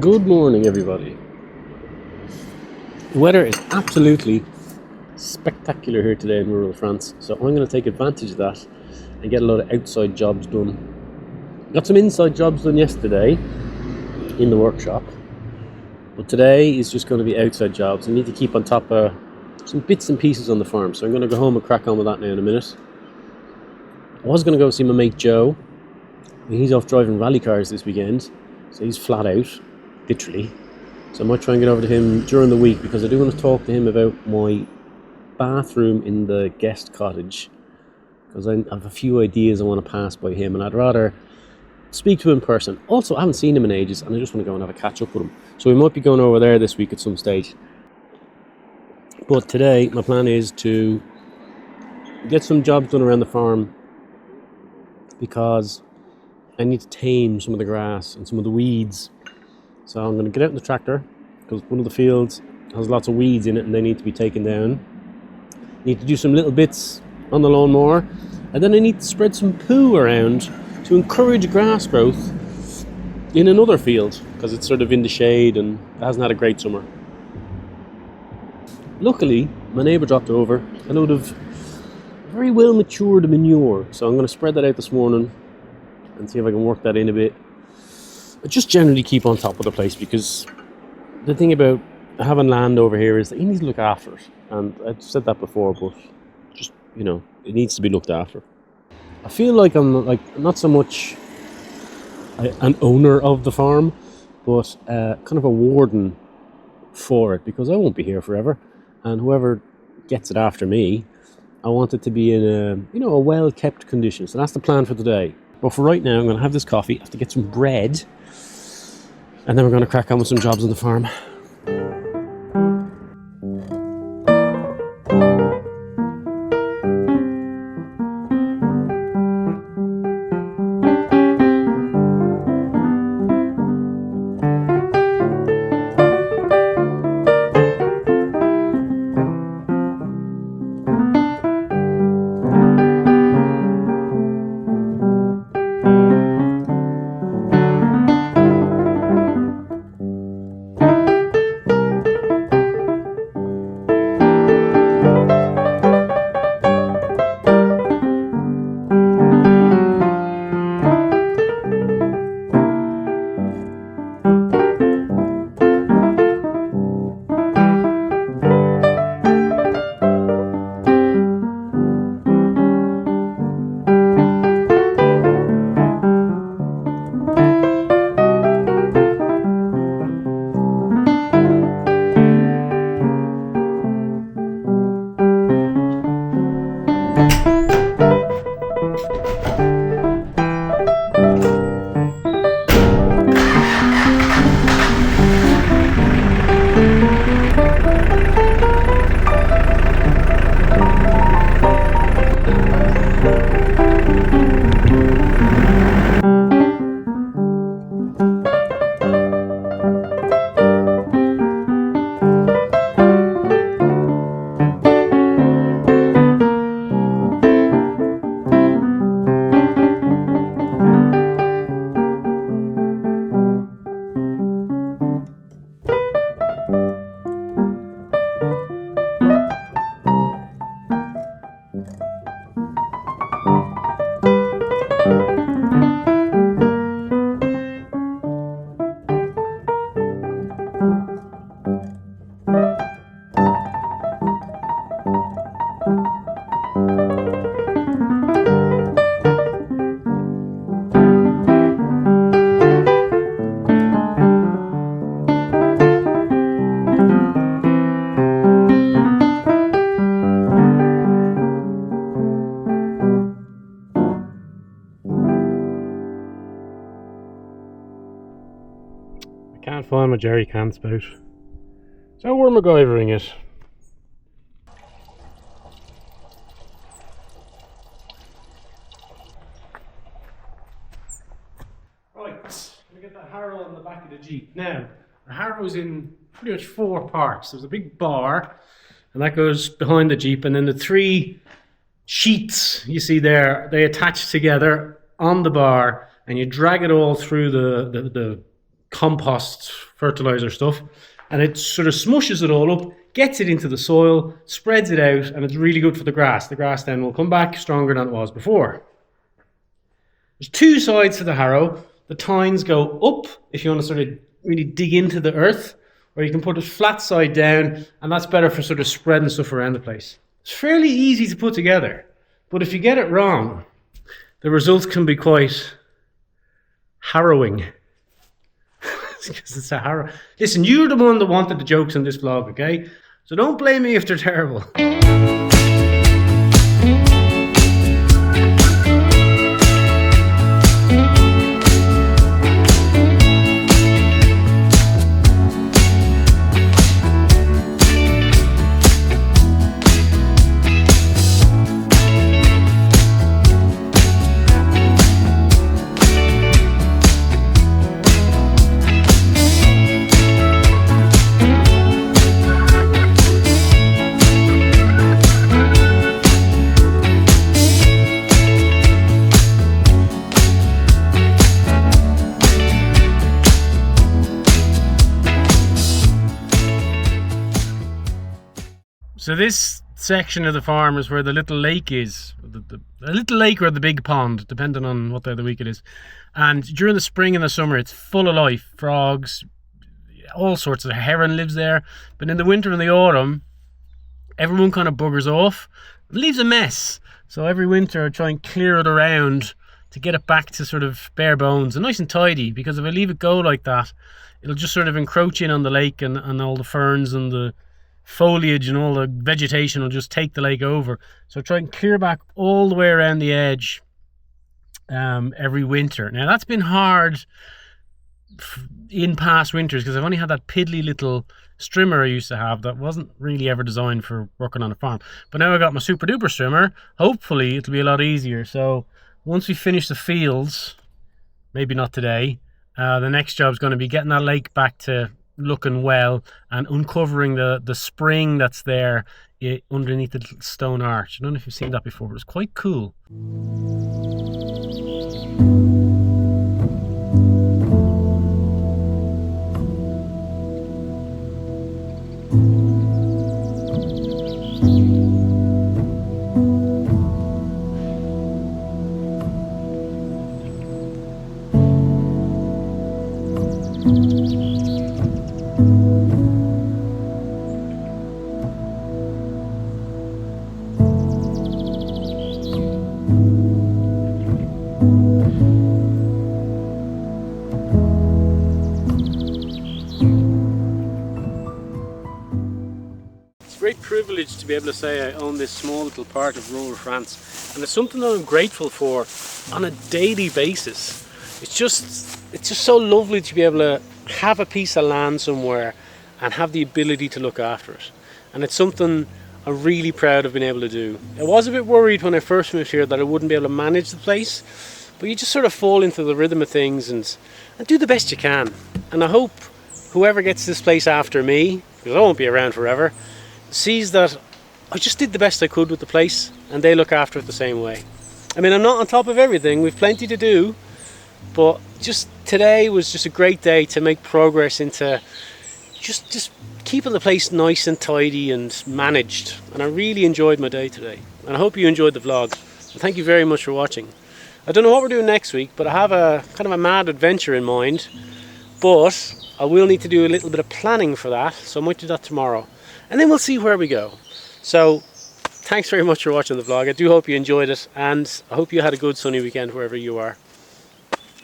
Good morning, everybody. The weather is absolutely spectacular here today in rural France, so I'm going to take advantage of that and get a lot of outside jobs done. Got some inside jobs done yesterday in the workshop, but today is just going to be outside jobs. I need to keep on top of some bits and pieces on the farm, so I'm going to go home and crack on with that now in a minute. I was going to go see my mate Joe. He's off driving rally cars this weekend, so he's flat out, literally. So I might try and get over to him during the week, because I do want to talk to him about my bathroom in the guest cottage, because I have a few ideas I want to pass by him, and I'd rather speak to him in person. Also, I haven't seen him in ages, and I just want to go and have a catch up with him. So we might be going over there this week at some stage. But today, my plan is to get some jobs done around the farm, because I need to tame some of the grass and some of the weeds. So I'm going to get out in the tractor, because one of the fields has lots of weeds in it and they need to be taken down. Need to do some little bits on the lawnmower, and then I need to spread some poo around to encourage grass growth in another field, because it's sort of in the shade and it hasn't had a great summer. Luckily, my neighbour dropped over a load of very well matured manure, so I'm going to spread that out this morning and see if I can work that in a bit. But just generally keep on top of the place, because the thing about having land over here is that you need to look after it. And I've said that before, but just, it needs to be looked after. I feel like I'm not so much an owner of the farm, but kind of a warden for it, because I won't be here forever. And whoever gets it after me, I want it to be in a well-kept condition. So that's the plan for today. But for right now, I'm going to have this coffee, I have to get some bread, and then we're going to crack on with some jobs on the farm. Can't find my jerry can spout, so we're MacGyvering it. Right, we get that harrow on the back of the Jeep. Now, the harrow's in pretty much 4 parts. There's a big bar, and that goes behind the Jeep, and then the 3 sheets you see there, they attach together on the bar, and you drag it all through the compost fertilizer stuff, and it sort of smushes it all up, gets it into the soil, spreads it out, and it's really good for the grass. The grass then will come back stronger than it was before. There's two sides to the harrow. The tines go up if you want to sort of really dig into the earth, or you can put it flat side down, and that's better for sort of spreading stuff around the place. It's fairly easy to put together, but if you get it wrong, the results can be quite harrowing. Because it's a harrow. Listen, you're the one that wanted the jokes in this vlog, okay? So don't blame me if they're terrible. So this section of the farm is where the little lake is. The little lake or the big pond, depending on what day of the week it is. And during the spring and the summer, it's full of life. Frogs, all sorts of heron lives there. But in the winter and the autumn, everyone kind of buggers off. It leaves a mess. So every winter I try and clear it around to get it back to sort of bare bones and nice and tidy. Because if I leave it go like that, it'll just sort of encroach in on the lake, and all the ferns and the foliage and all the vegetation will just take the lake over. So try and clear back all the way around the edge every winter. Now that's been hard in past winters because I've only had that piddly little strimmer I used to have that wasn't really ever designed for working on a farm. But now I got my super duper strimmer. Hopefully it'll be a lot easier. So once we finish the fields, maybe not today, the next job is going to be getting that lake back to looking well and uncovering the spring that's there underneath the little stone arch. I don't know if you've seen that before, but it's quite cool. Great privilege to be able to say I own this small little part of rural France, and it's something that I'm grateful for on a daily basis. It's just so lovely to be able to have a piece of land somewhere and have the ability to look after it, and it's something I'm really proud of being able to do. I was a bit worried when I first moved here that I wouldn't be able to manage the place, but you just sort of fall into the rhythm of things and do the best you can. And I hope whoever gets this place after me, because I won't be around forever, sees that I just did the best I could with the place and they look after it the same way. I mean, I'm not on top of everything, we've plenty to do, but just today was just a great day to make progress into just keeping the place nice and tidy and managed. And I really enjoyed my day today, and I hope you enjoyed the vlog. And thank you very much for watching. I don't know what we're doing next week, but I have a kind of a mad adventure in mind, but I will need to do a little bit of planning for that, so I might do that tomorrow. And then we'll see where we go. So thanks very much for watching the vlog. I do hope you enjoyed it, and I hope you had a good sunny weekend wherever you are.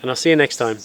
And I'll see you next time.